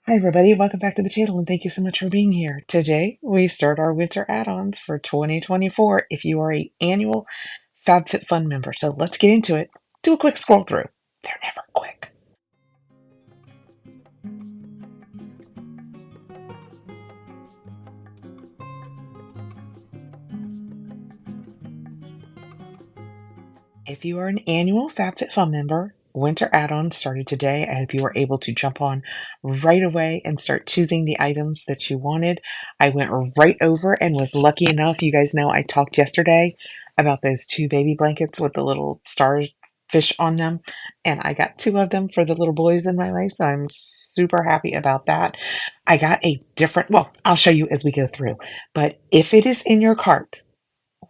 Hi everybody, welcome back to the channel and thank you so much for being here. Today we start our winter add-ons for 2024 if you are an annual Fabfitfun member. So let's get into it. Do a quick scroll through. They're never quick. If you are an annual Fabfitfun member, winter add-ons started today. I hope you were able to jump on right away and start choosing the items that you wanted. I went right over and was lucky enough. You guys know I talked yesterday about those two baby blankets with the little starfish on them, and I got two of them for the little boys in my life, so I'm super happy about that. I got a different, well, I'll show you as we go through, but if it is in your cart,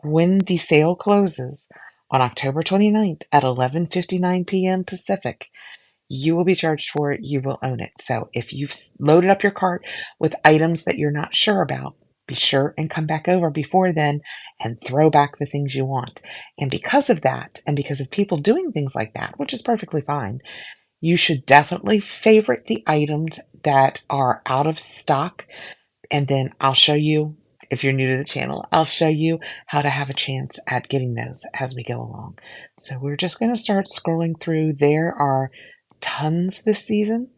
when the sale closes on October 29th at 11:59 p.m. Pacific, you will be charged for it. You will own it. So if you've loaded up your cart with items that you're not sure about, be sure and come back over before then and throw back the things you want. And because of that, and because of people doing things like that, which is perfectly fine, you should definitely favorite the items that are out of stock, and then I'll show you, if you're new to the channel, I'll show you how to have a chance at getting those as we go along. So we're just going to start scrolling through. There are tons this season,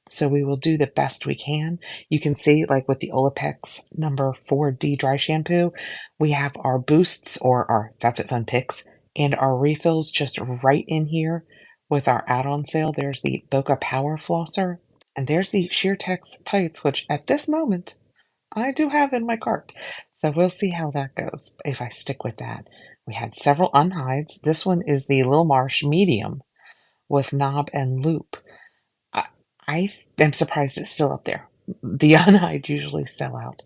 so we will do the best we can. You can see, like with the Olapex number 4D dry shampoo, we have our boosts or our FabFitFun picks and our refills just right in here with our add-on sale. There's the Boca Power Flosser, and there's the Sheer-Tex tights, which at this moment I do have in my cart. So we'll see how that goes if I stick with that. We had several unhides. This one is the Lil Marsh medium with knob and loop. I, I am surprised it's still up there. The unhides usually sell out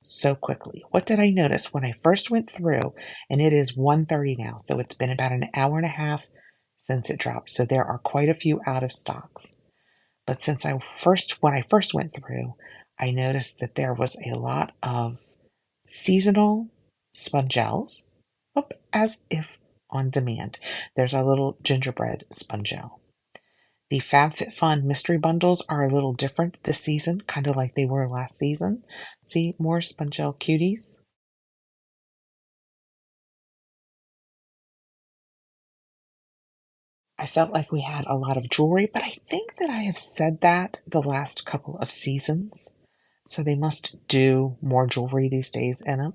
so quickly. What did I notice when I first went through? And it is 1:30 now, so it's been about an hour and a half since it dropped. So there are quite a few out of stocks. But when I first went through, I noticed that there was a lot of seasonal spongels, as if on demand. There's our little gingerbread spongel. The FabFitFun mystery bundles are a little different this season, kind of like they were last season. See, more spongel cuties. I felt like we had a lot of jewelry, but I think that I have said that the last couple of seasons. So they must do more jewelry these days in it.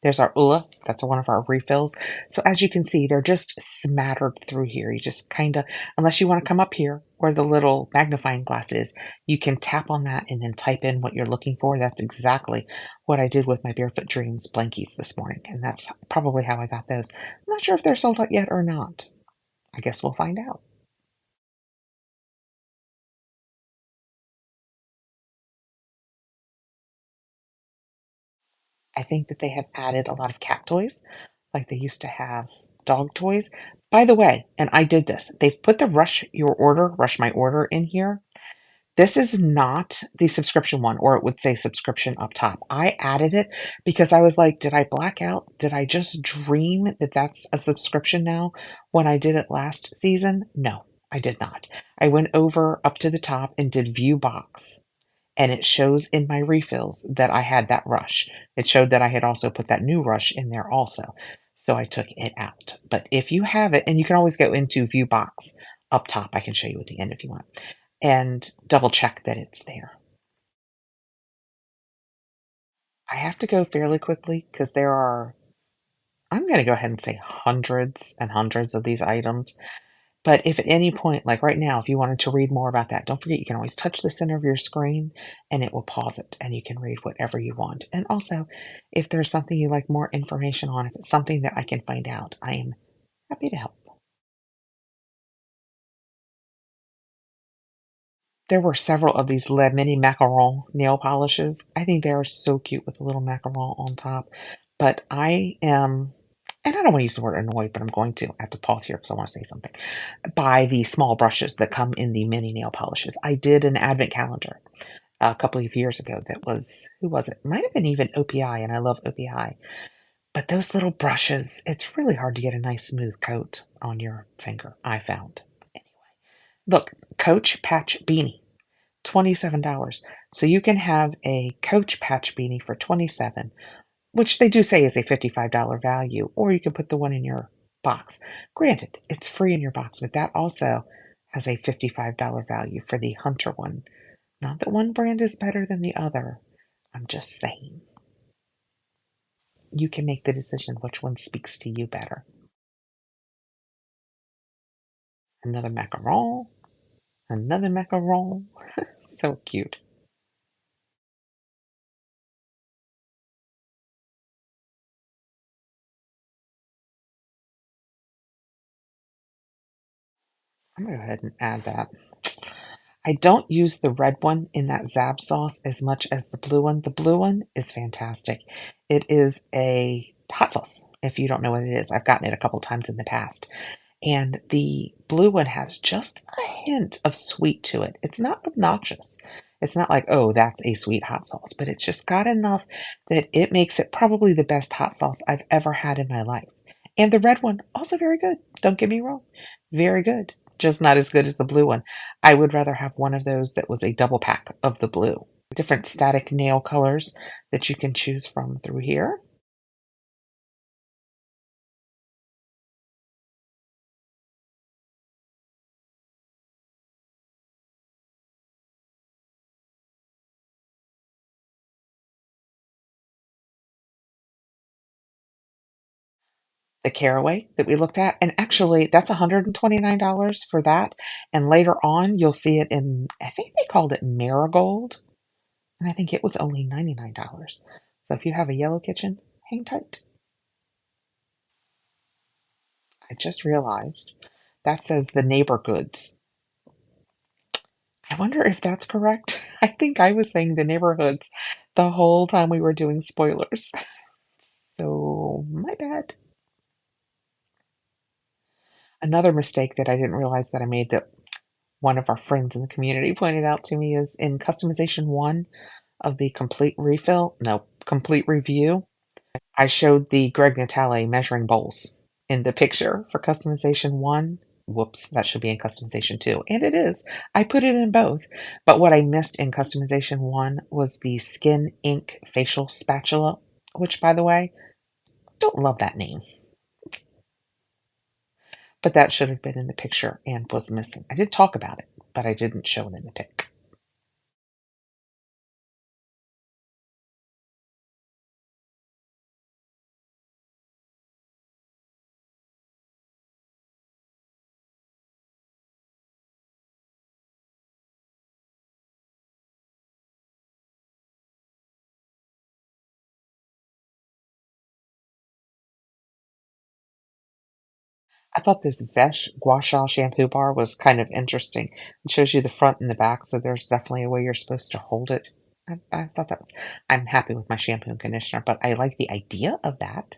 There's our Ula. That's one of our refills. So as you can see, they're just smattered through here. You just kind of, unless you want to come up here where the little magnifying glass is, you can tap on that and then type in what you're looking for. That's exactly what I did with my Barefoot Dreams blankies this morning. And that's probably how I got those. I'm not sure if they're sold out yet or not. I guess we'll find out. I think that they have added a lot of cat toys, like they used to have dog toys. By the way, and I did this, they've put the Rush My Order in here. This is not the subscription one, or it would say subscription up top. I added it because I was like, did I black out? Did I just dream that that's a subscription now when I did it last season? No, I did not. I went over up to the top and did view box, and it shows in my refills that I had that rush. It showed that I had also put that new rush in there also. So I took it out. But if you have it, and you can always go into view box up top, I can show you at the end if you want, and double check that it's there. I have to go fairly quickly because there are, I'm going to go ahead and say hundreds and hundreds of these items. But if at any point, like right now, if you wanted to read more about that, don't forget you can always touch the center of your screen and it will pause it and you can read whatever you want. And also, if there's something you like more information on, if it's something that I can find out, I am happy to help. There were several of these Le Mini Macaron nail polishes. I think they are so cute with the little macaron on top. But I am, and I don't want to use the word annoyed, but I'm going to. I have to pause here because I want to say something. By the small brushes that come in the mini nail polishes. I did an advent calendar a couple of years ago that was, who was it? Might have been even OPI, and I love OPI. But those little brushes, it's really hard to get a nice smooth coat on your finger, I found. Anyway, look, Coach Patch Beanie. $27. So you can have a Coach patch beanie for 27, which they do say is a $55 value, or you can put the one in your box. Granted, it's free in your box, but that also has a $55 value for the Hunter one. Not that one brand is better than the other. I'm just saying. You can make the decision which one speaks to you better. Another macaron, another macaron. So cute. I'm gonna go ahead and add that. I don't use the red one in that Zab sauce as much as the blue one. The blue one is fantastic. It is a hot sauce. If you don't know what it is, I've gotten it a couple times in the past. And the blue one has just a hint of sweet to it. It's not obnoxious. It's not like, oh, that's a sweet hot sauce, but it's just got enough that it makes it probably the best hot sauce I've ever had in my life. And the red one, also very good. Don't get me wrong. Very good. Just not as good as the blue one. I would rather have one of those that was a double pack of the blue. Different static nail colors that you can choose from through here. The caraway that we looked at, and actually that's $129 for that. And later on, you'll see it in, I think they called it marigold, and I think it was only $99. So if you have a yellow kitchen, hang tight. I just realized that says the neighbor goods. I wonder if that's correct. I think I was saying the neighborhoods the whole time we were doing spoilers. So my bad. Another mistake that I didn't realize that I made that one of our friends in the community pointed out to me is in customization one of the complete review. I showed the Greg Natale measuring bowls in the picture for customization one. Whoops, that should be in customization two. And it is. I put it in both. But what I missed in customization one was the Skin Ink facial spatula, which, by the way, don't love that name. But that should have been in the picture and was missing. I did talk about it, but I didn't show it in the pic. I thought this Vesh Gua Sha shampoo bar was kind of interesting. It shows you the front and the back, so there's definitely a way you're supposed to hold it. I thought that was, I'm happy with my shampoo and conditioner, but I like the idea of that.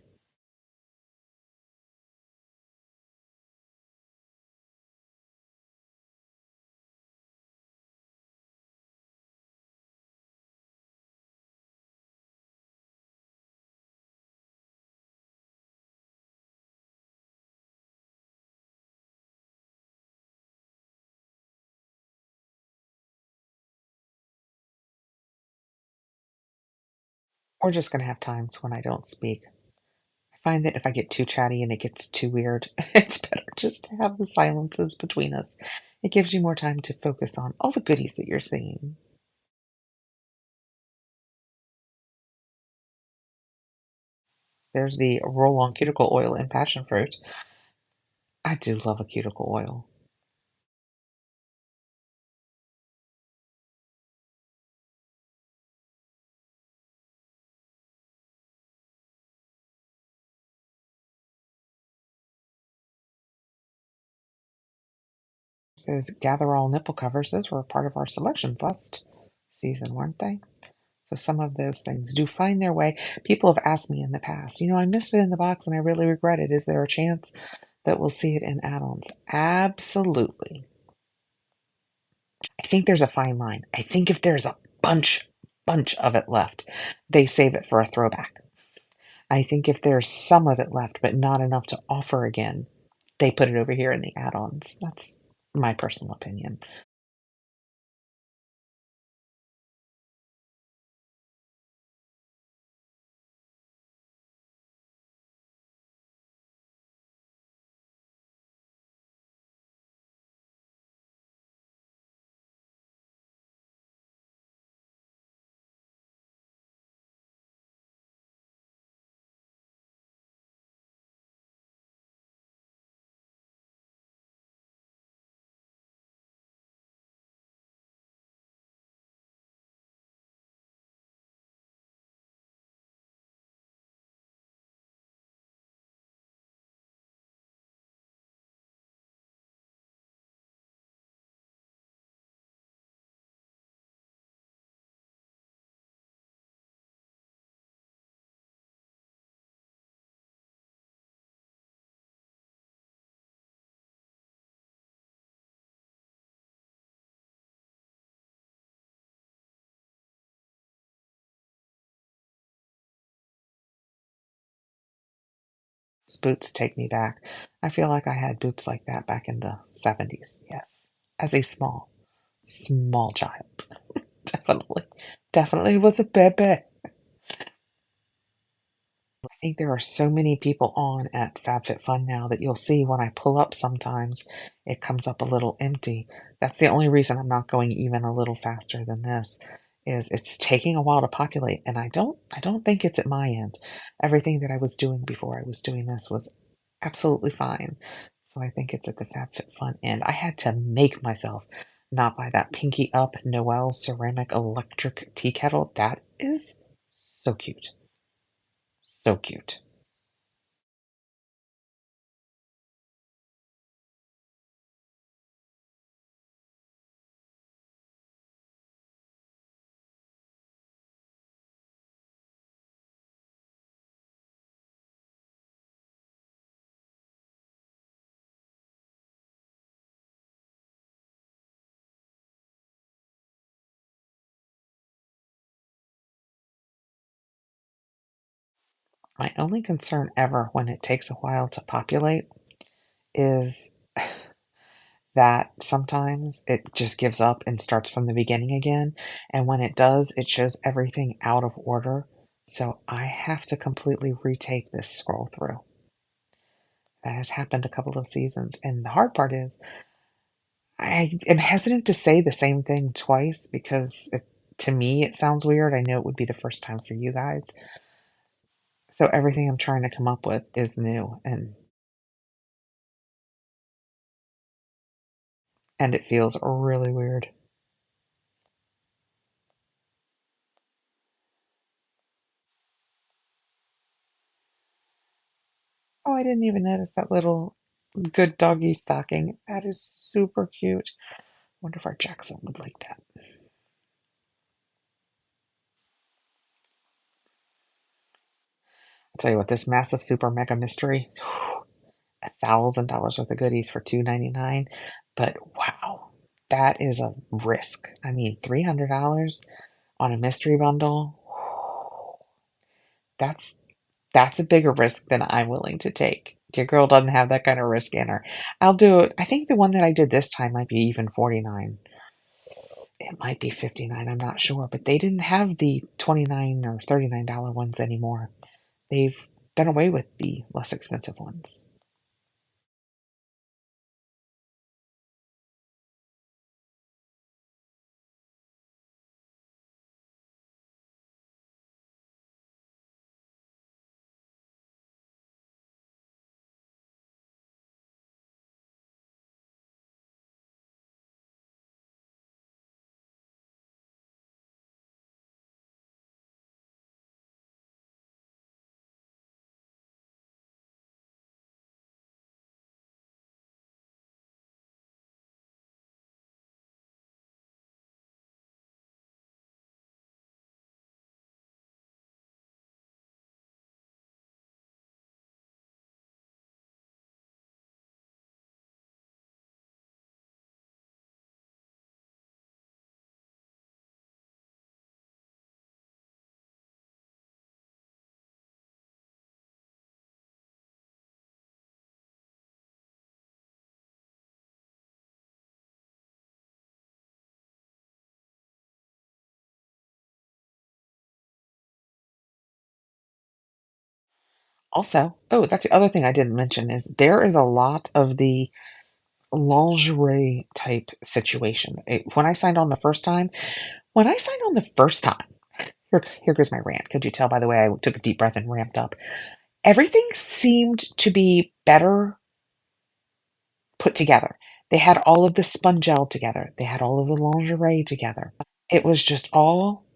We're just going to have times when I don't speak. I find that if I get too chatty and it gets too weird, it's better just to have the silences between us. It gives you more time to focus on all the goodies that you're seeing. There's the roll-on cuticle oil in passion fruit. I do love a cuticle oil. Those Gatherall nipple covers, those were part of our selections last season, weren't they? So some of those things do find their way. People have asked me in the past, I missed it in the box and I really regret it. Is there a chance that we'll see it in add-ons? Absolutely. I think there's a fine line. I think if there's a bunch of it left, they save it for a throwback. I think if there's some of it left, but not enough to offer again, they put it over here in the add-ons. That's my personal opinion. Those boots take me back. I feel like I had boots like that back in the 70s, yes, as a small child. Definitely. Definitely was a baby. I think there are so many people on at FabFitFun now that you'll see when I pull up sometimes it comes up a little empty. That's the only reason I'm not going even a little faster than this is it's taking a while to populate and I don't think it's at my end. Everything that I was doing before I was doing this was absolutely fine. So I think it's at the FabFitFun end. I had to make myself not buy that Pinky Up Noel ceramic electric tea kettle. That is so cute. So cute. My only concern ever when it takes a while to populate is that sometimes it just gives up and starts from the beginning again. And when it does, it shows everything out of order. So I have to completely retake this scroll through. That has happened a couple of seasons. And the hard part is, I am hesitant to say the same thing twice because to me it sounds weird. I know it would be the first time for you guys. So everything I'm trying to come up with is new and it feels really weird. Oh, I didn't even notice that little good doggy stocking. That is super cute. Wonder if our Jackson would like that. I'll tell you what, this massive super mega mystery, $1,000 worth of goodies for $2.99. But wow, that is a risk. I mean, $300 on a mystery bundle. That's that's a bigger risk than I'm willing to take. Your girl doesn't have that kind of risk in her. I'll do it. I think the one that I did this time might be even 49. It might be 59, I'm not sure, but they didn't have the 29 or $39 ones anymore. They've done away with the less expensive ones. Also, oh, that's the other thing I didn't mention is there is a lot of the lingerie type situation. When I signed on the first time, when I signed on the first time, here goes my rant. Could you tell by the way I took a deep breath and ramped up? Everything seemed to be better put together. They had all of the spongel together. They had all of the lingerie together. It was just all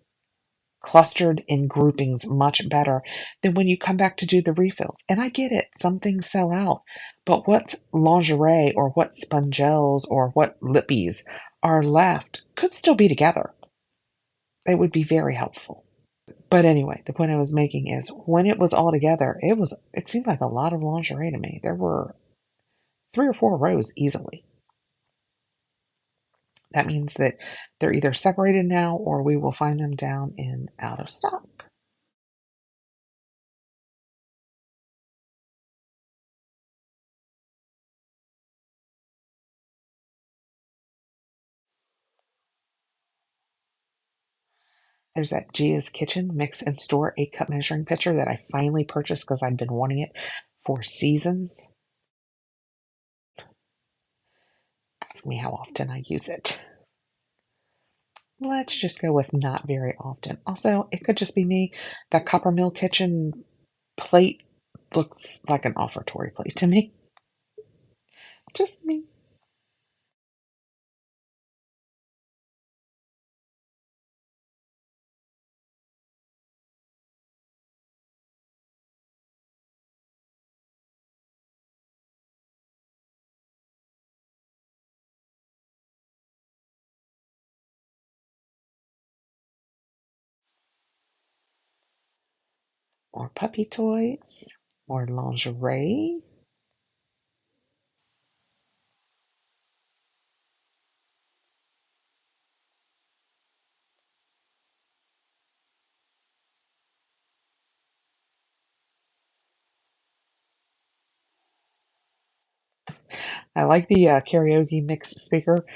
clustered in groupings much better than when you come back to do the refills. And I get it, some things sell out, but what lingerie or what spongels or what lippies are left could still be together. It would be very helpful. But anyway, the point I was making is when it was all together, it seemed like a lot of lingerie to me. There were 3 or 4 rows easily. That means that they're either separated now or we will find them down in out of stock. There's that Gia's Kitchen mix and store 8-cup measuring pitcher that I finally purchased because I'd been wanting it for seasons. Ask me how often I use it. Let's just go with not very often. Also, it could just be me. That Copper Mill Kitchen plate looks like an offertory plate to me. Just me. More puppy toys, more lingerie. I like the karaoke mix speaker,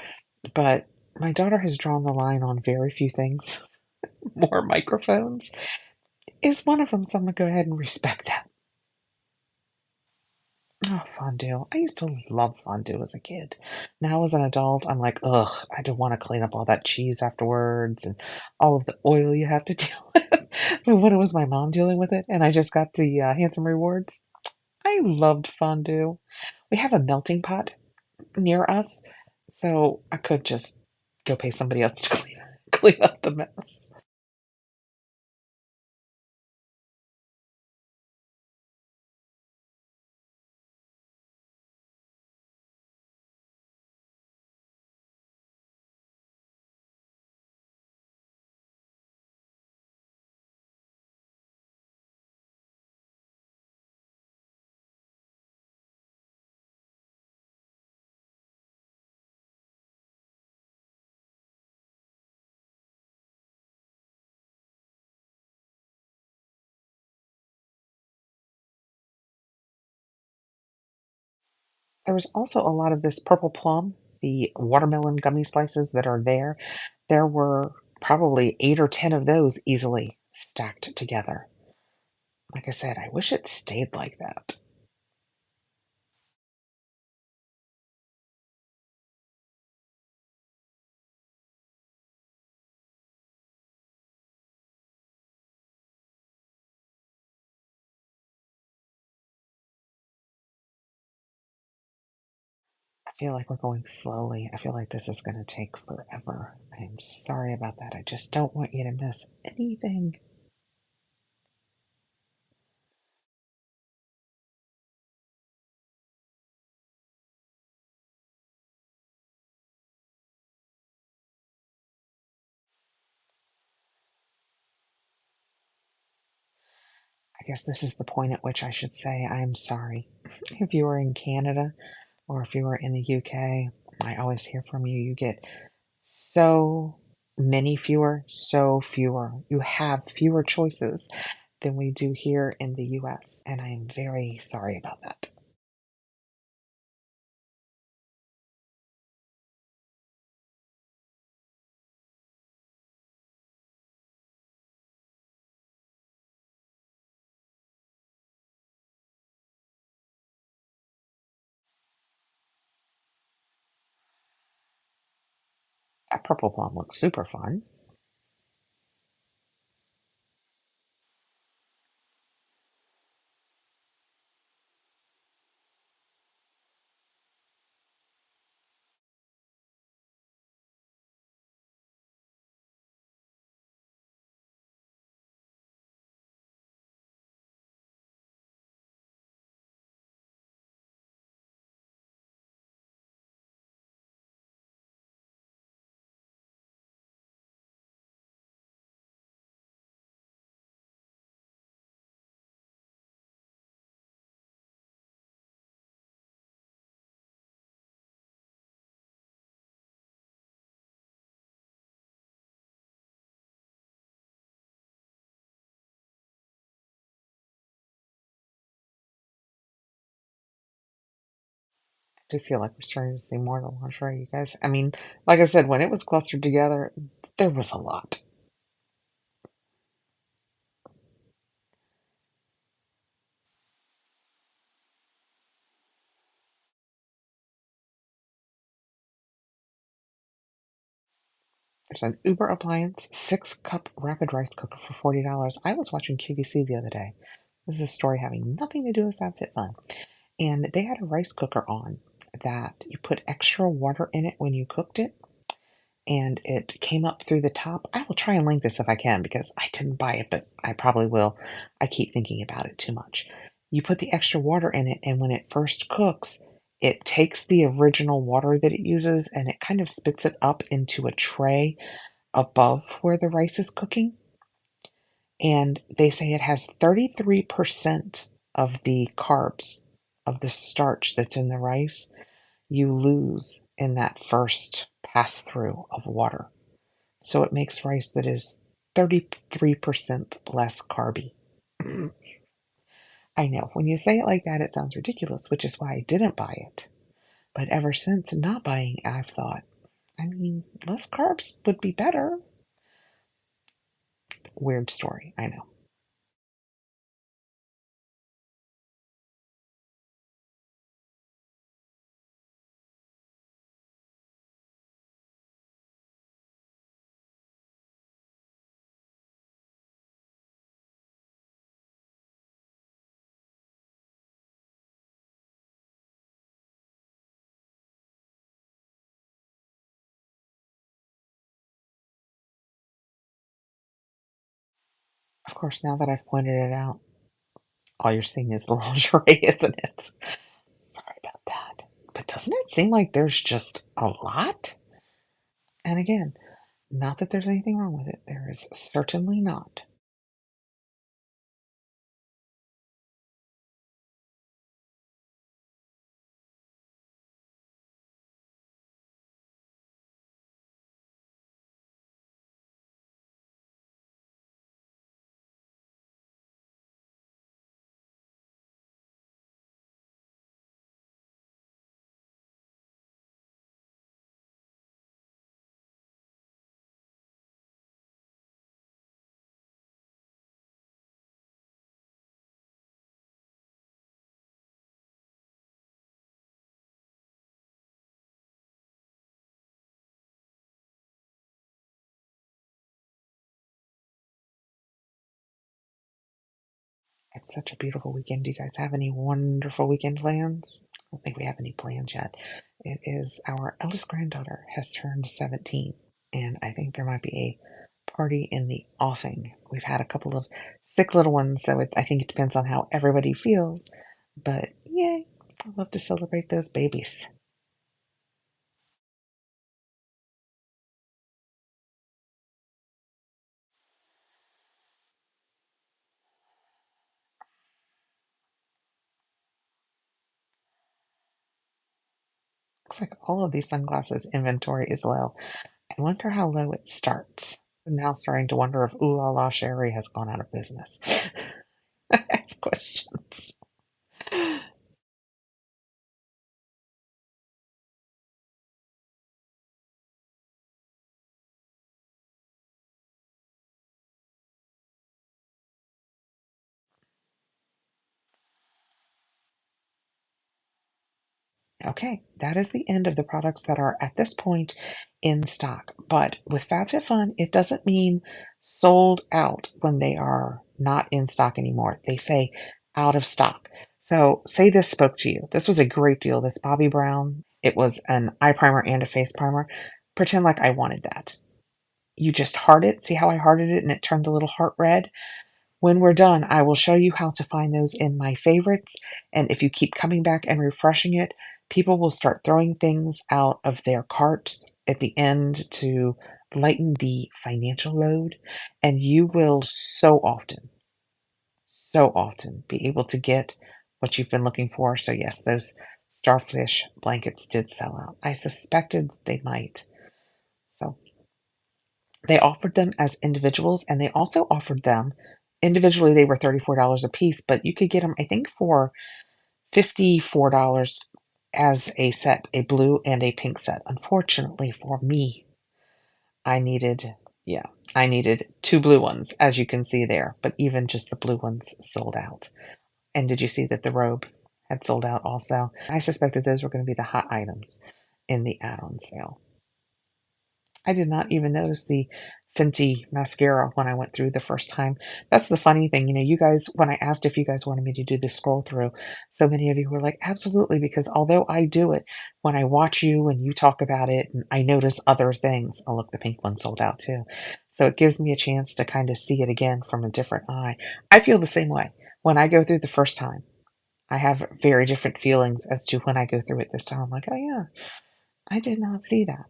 but my daughter has drawn the line on very few things. More microphones is one of them, so I'm gonna go ahead and respect that. Oh, fondue. I used to love fondue as a kid. Now, as an adult, I'm like, ugh, I don't want to clean up all that cheese afterwards and all of the oil you have to deal with. But when it was my mom dealing with it, and I just got the handsome rewards, I loved fondue. We have a melting pot near us, so I could just go pay somebody else to clean up the mess. There was also a lot of this purple plum, the watermelon gummy slices that are there. There were probably 8 or 10 of those easily stacked together. Like I said, I wish it stayed like that. I feel like we're going slowly. I feel like this is going to take forever. I'm sorry about that. I just don't want you to miss anything. I guess this is the point at which I should say I am sorry. If you are in Canada or if you are in the UK, I always hear from you. You get so many fewer, so fewer. You have fewer choices than we do here in the US, and I am very sorry about that. That purple plum looks super fun. I do feel like we're starting to see more of the lingerie, you guys. I mean, like I said, when it was clustered together, there was a lot. There's an Uber appliance, 6-cup rapid rice cooker for $40. I was watching QVC the other day. This is a story having nothing to do with FabFitFun. And they had a rice cooker on that you put extra water in it when you cooked it, and it came up through the top. I will try and link this if I can because I didn't buy it, but I probably will. I keep thinking about it too much. You put the extra water in it, and when it first cooks, it takes the original water that it uses and it kind of spits it up into a tray above where the rice is cooking. And they say it has 33% of the carbs, of the starch that's in the rice, you lose in that first pass through of water. So it makes rice that is 33% less carby. I know, when you say it like that, it sounds ridiculous, which is why I didn't buy it. But ever since not buying, I've thought, I mean, less carbs would be better. Weird story, I know. Of course, now that I've pointed it out, all you're seeing is the lingerie, isn't it? Sorry about that. But doesn't it seem like there's just a lot? And again, not that there's anything wrong with it. There is certainly not. It's such a beautiful weekend. Do you guys have any wonderful weekend plans? I don't think we have any plans yet. It is our eldest granddaughter has turned 17, and I think there might be a party in the offing. We've had a couple of sick little ones, so I think it depends on how everybody feels. But yay, I love to celebrate those babies. Looks like all of these sunglasses inventory is low. I wonder how low it starts. I'm now starting to wonder if Ooh La La Sherry has gone out of business. I have questions. Okay, that is the end of the products that are at this point in stock. But with FabFitFun, it doesn't mean sold out when they are not in stock anymore. They say out of stock. So say this spoke to you. This was a great deal. This Bobbi Brown, it was an eye primer and a face primer. Pretend like I wanted that. You just heart it. See how I hearted it and it turned the little heart red? When we're done, I will show you how to find those in my favorites. And if you keep coming back and refreshing it, people will start throwing things out of their cart at the end to lighten the financial load. And you will so often be able to get what you've been looking for. So, yes, those starfish blankets did sell out. I suspected they might. So, they offered them as individuals, and they also offered them individually. They were $34 a piece, but you could get them, I think, for $54 as a set, a blue and a pink set. Unfortunately for me, I needed, yeah, I needed two blue ones, as you can see there, but even just the blue ones sold out. And did you see that the robe had sold out also? I suspected those were going to be the hot items in the add-on sale. I did not even notice the Fenty mascara when I went through the first time. That's the funny thing, you guys, when I asked if you guys wanted me to do the scroll through, so many of you were like, absolutely, because although I do it, when I watch you and you talk about it and I notice other things, oh, look, the pink one sold out too. So it gives me a chance to kind of see it again from a different eye. I feel the same way. When I go through the first time, I have very different feelings as to when I go through it this time. I'm like, oh yeah, I did not see that.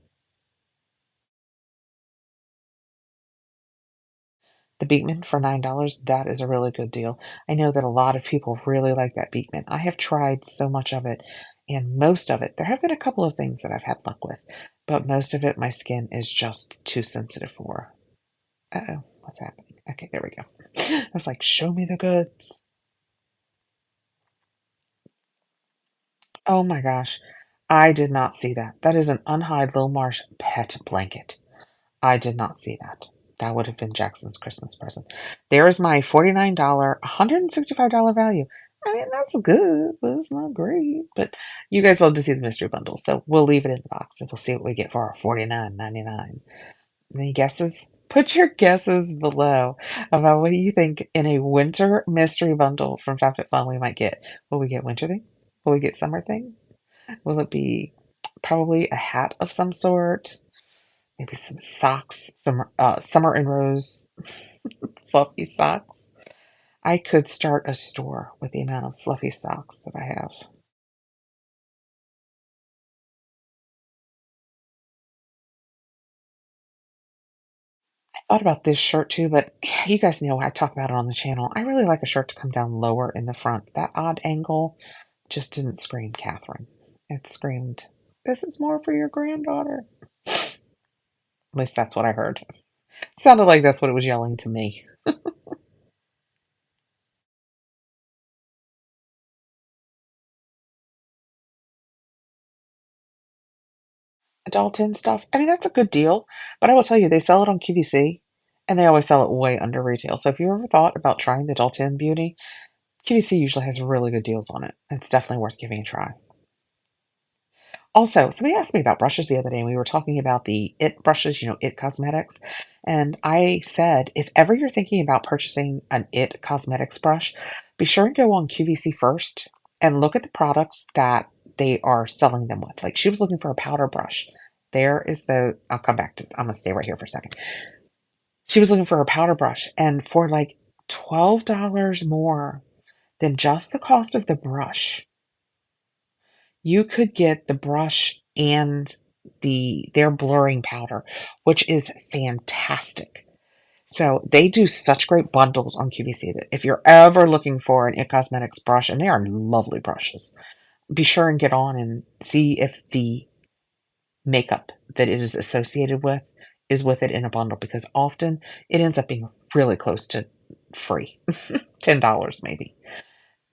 The Beekman for $9, that is a really good deal. I know that a lot of people really like that Beekman. I have tried so much of it, and most of it, there have been a couple of things that I've had luck with, but most of it, my skin is just too sensitive for. Uh-oh, what's happening? Okay, there we go. I was like, show me the goods. Oh my gosh, I did not see that. That is an Unhide Lil Marsh pet blanket. I did not see that. That would have been Jackson's Christmas present. There is my $49, $165 value. I mean, that's good, but it's not great. But you guys love to see the mystery bundle, so we'll leave it in the box and we'll see what we get for our $49.99. Any guesses? Put your guesses below about what you think in a winter mystery bundle from Fabfitfun we might get. Will we get winter things? Will we get summer things? Will it be probably a hat of some sort? Maybe some socks, some summer and rose fluffy socks. I could start a store with the amount of fluffy socks that I have. I thought about this shirt too, but you guys know I talk about it on the channel. I really like a shirt to come down lower in the front. That odd angle just didn't scream Catherine. It screamed, this is more for your granddaughter. At least that's what I heard. It sounded like that's what it was yelling to me. Adult-in stuff, I mean, that's a good deal, but I will tell you, they sell it on QVC, and they always sell it way under retail. So if you ever thought about trying the adult-in beauty, QVC usually has really good deals on it. It's definitely worth giving a try. Also, somebody asked me about brushes the other day, and we were talking about the IT brushes, IT Cosmetics. And I said, if ever you're thinking about purchasing an IT Cosmetics brush, be sure and go on QVC first and look at the products that they are selling them with. Like she was looking for a powder brush. There is I'll come back to, I'm going to stay right here for a second. She was looking for a powder brush, and for like $12 more than just the cost of the brush, you could get the brush and their blurring powder, which is fantastic. So they do such great bundles on QVC that if you're ever looking for an IT Cosmetics brush, and they are lovely brushes, be sure and get on and see if the makeup that it is associated with is with it in a bundle, because often it ends up being really close to free. $10 maybe.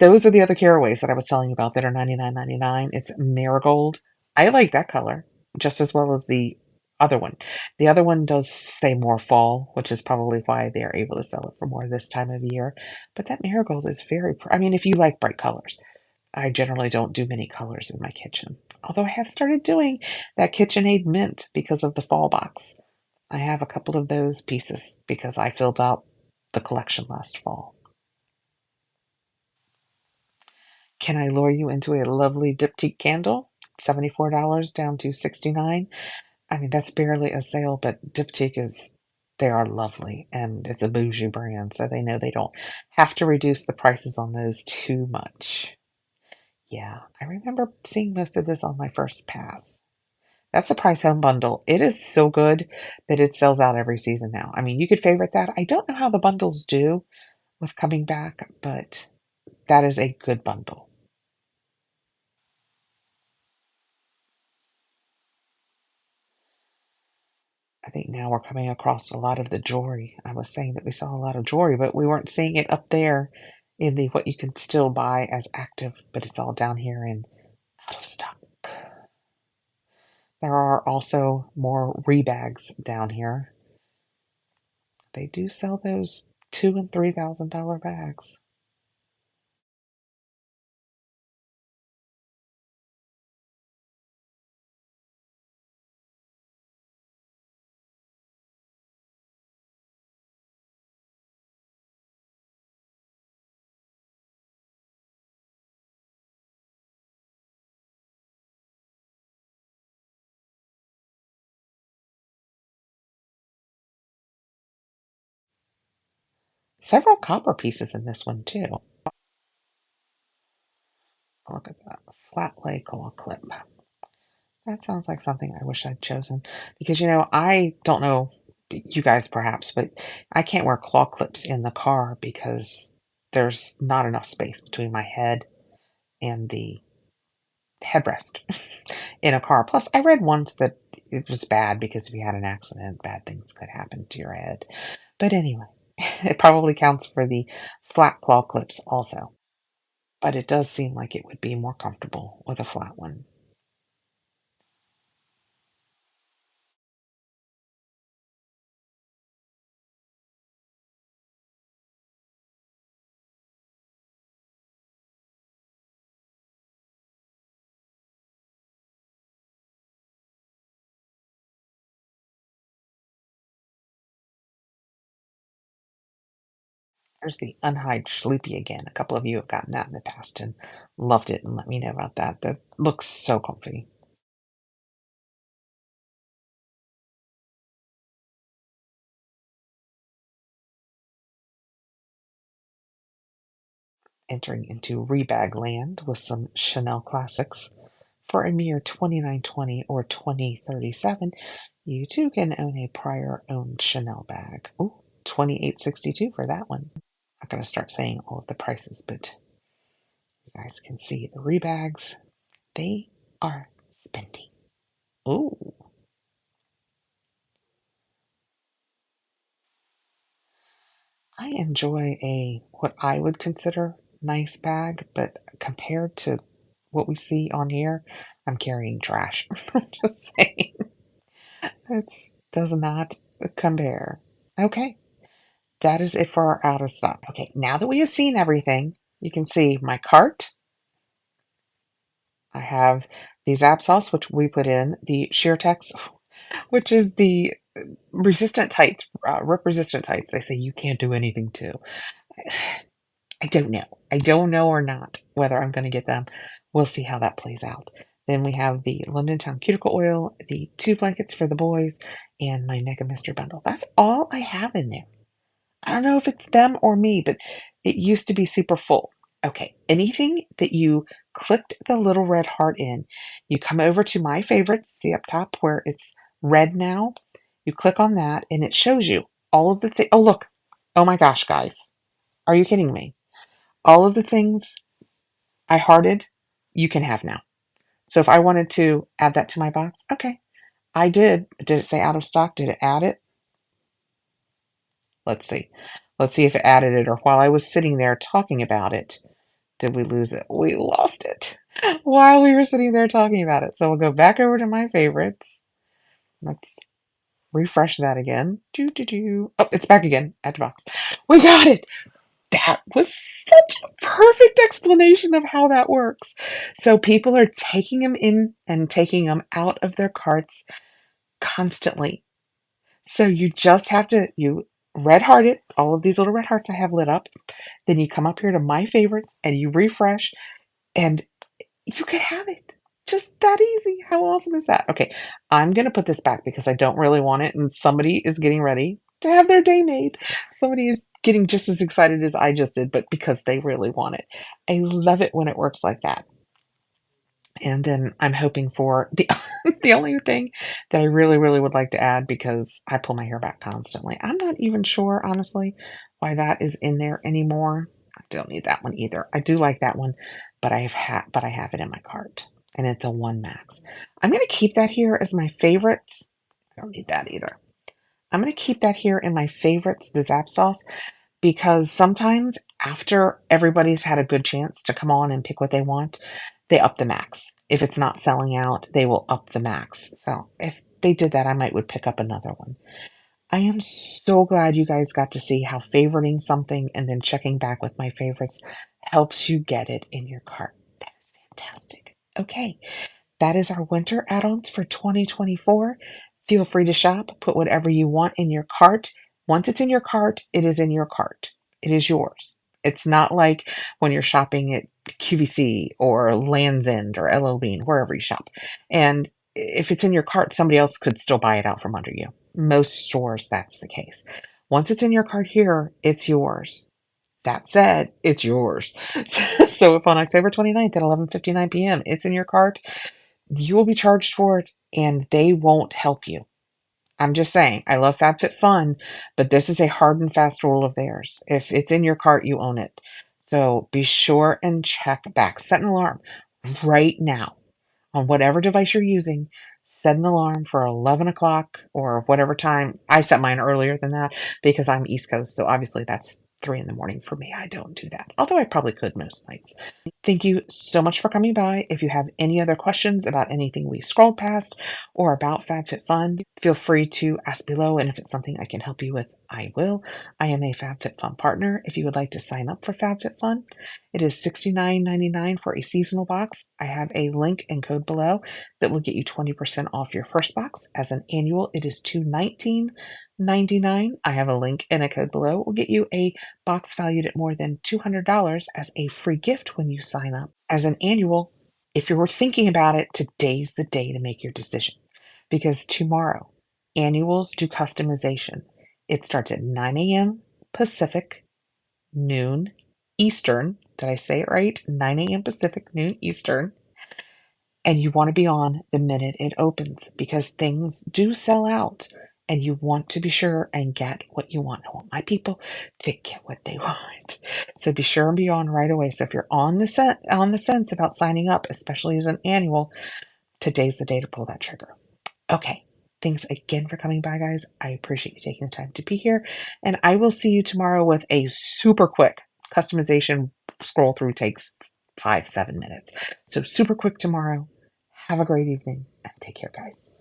Those are the other caraways that I was telling you about that are $99.99. It's marigold. I like that color just as well as the other one. The other one does say more fall, which is probably why they're able to sell it for more this time of year. But that marigold is I mean, if you like bright colors, I generally don't do many colors in my kitchen. Although I have started doing that KitchenAid mint because of the fall box. I have a couple of those pieces because I filled out the collection last fall. Can I lure you into a lovely diptyque candle? $74 down to $69. I mean, that's barely a sale, but diptyque they are lovely, and it's a bougie brand, so they know they don't have to reduce the prices on those too much. Yeah, I remember seeing most of this on my first pass. That's the Price Home Bundle. It is so good that it sells out every season now. I mean, you could favorite that. I don't know how the bundles do with coming back, but that is a good bundle. I think now we're coming across a lot of the jewelry. I was saying that we saw a lot of jewelry, but we weren't seeing it up there in the what you can still buy as active, but it's all down here in out of stock. There are also more rebags down here. They do sell those $2,000 and $3,000 bags. Several copper pieces in this one too. Look at that. Flat lay claw clip. That sounds like something I wish I'd chosen because, I don't know you guys perhaps, but I can't wear claw clips in the car because there's not enough space between my head and the headrest in a car. Plus, I read once that it was bad because if you had an accident, bad things could happen to your head. But anyway, it probably counts for the flat claw clips also. But it does seem like it would be more comfortable with a flat one. There's the unhide Schleepy again. A couple of you have gotten that in the past and loved it and let me know about that. That looks so comfy. Entering into rebag land with some Chanel classics. For a mere $29.20 or $20.37, you too can own a prior owned Chanel bag. Ooh, $28.62 for that one. I'm going to start saying all of the prices, but you guys can see the rebags. They are spendy. Ooh, I enjoy a what I would consider nice bag, but compared to what we see on here, I'm carrying trash. I'm just saying. It does not compare. Okay, that is it for our out of stock. Okay, now that we have seen everything, you can see my cart. I have the Zap sauce, which we put in, the Sheertex, which is the resistant tights, rip resistant tights. They say you can't do anything to. I don't know. I don't know or not whether I'm going to get them. We'll see how that plays out. Then we have the London Town Cuticle Oil, the 2 blankets for the boys, and my Mega Mister bundle. That's all I have in there. I don't know if it's them or me, but it used to be super full. Okay, anything that you clicked the little red heart in, you come over to my favorites, see up top where it's red now. You click on that and it shows you all of the things. Oh, look. Oh my gosh, guys. Are you kidding me? All of the things I hearted, you can have now. So if I wanted to add that to my box, okay, I did. Did it say out of stock? Did it add it? Let's see. Let's see if it added it or while I was sitting there talking about it, did we lose it? We lost it while we were sitting there talking about it. So we'll go back over to my favorites. Let's refresh that again. Oh, it's back again. Add to box. We got it. That was such a perfect explanation of how that works. So people are taking them in and taking them out of their carts constantly. So you just have to, you red heart it, all of these little red hearts I have lit up. Then you come up here to my favorites and you refresh and you can have it. Just that easy. How awesome is that? Okay, I'm going to put this back because I don't really want it and somebody is getting ready to have their day made. Somebody is getting just as excited as I just did, but because they really want it. I love it when it works like that. And then I'm hoping for the the only thing that I really, really would like to add because I pull my hair back constantly. I'm not even sure, honestly, why that is in there anymore. I don't need that one either. I do like that one, but I have it in my cart, and it's a 1 max. I'm gonna keep that here as my favorites. I don't need that either. I'm gonna keep that here in my favorites, the Zap sauce, because sometimes after everybody's had a good chance to come on and pick what they want, they up the max. If it's not selling out, they will up the max. So if they did that, I might would pick up another one. I am so glad you guys got to see how favoriting something and then checking back with my favorites helps you get it in your cart. That is fantastic. Okay, that is our winter add-ons for 2024. Feel free to shop, put whatever you want in your cart. Once it's in your cart, it is in your cart. It is yours. It's not like when you're shopping at QVC or Land's End or LL Bean, wherever you shop. And if it's in your cart, somebody else could still buy it out from under you. Most stores, that's the case. Once it's in your cart here, it's yours. That said, it's yours. So if on October 29th at 11:59 p.m. it's in your cart, you will be charged for it and they won't help you. I'm just saying, I love FabFitFun, but this is a hard and fast rule of theirs. If it's in your cart, you own it. So be sure and check back. Set an alarm right now on whatever device you're using. Set an alarm for 11 o'clock or whatever time. I set mine earlier than that because I'm East Coast. So obviously that's 3 in the morning for me. I don't do that. Although I probably could most nights. Thank you so much for coming by. If you have any other questions about anything we scrolled past or about FabFitFun, feel free to ask below. And if it's something I can help you with, I will. I am a FabFitFun partner. If you would like to sign up for FabFitFun, it is $69.99 for a seasonal box. I have a link and code below that will get you 20% off your first box. As an annual, it is $219.99. I have a link and a code below. It will get you a box valued at more than $200 as a free gift when you sign up. As an annual, if you were thinking about it, today's the day to make your decision because tomorrow, annuals do customization. It starts at 9 a.m. Pacific, noon Eastern. Did I say it right? 9 a.m. Pacific, noon Eastern. And you want to be on the minute it opens because things do sell out and you want to be sure and get what you want. I want my people to get what they want. So be sure and be on right away. So if you're on the fence about signing up, especially as an annual, today's the day to pull that trigger. Okay. Thanks again for coming by, guys. I appreciate you taking the time to be here. And I will see you tomorrow with a super quick customization scroll through. Takes 5-7 minutes. So super quick tomorrow. Have a great evening and take care, guys.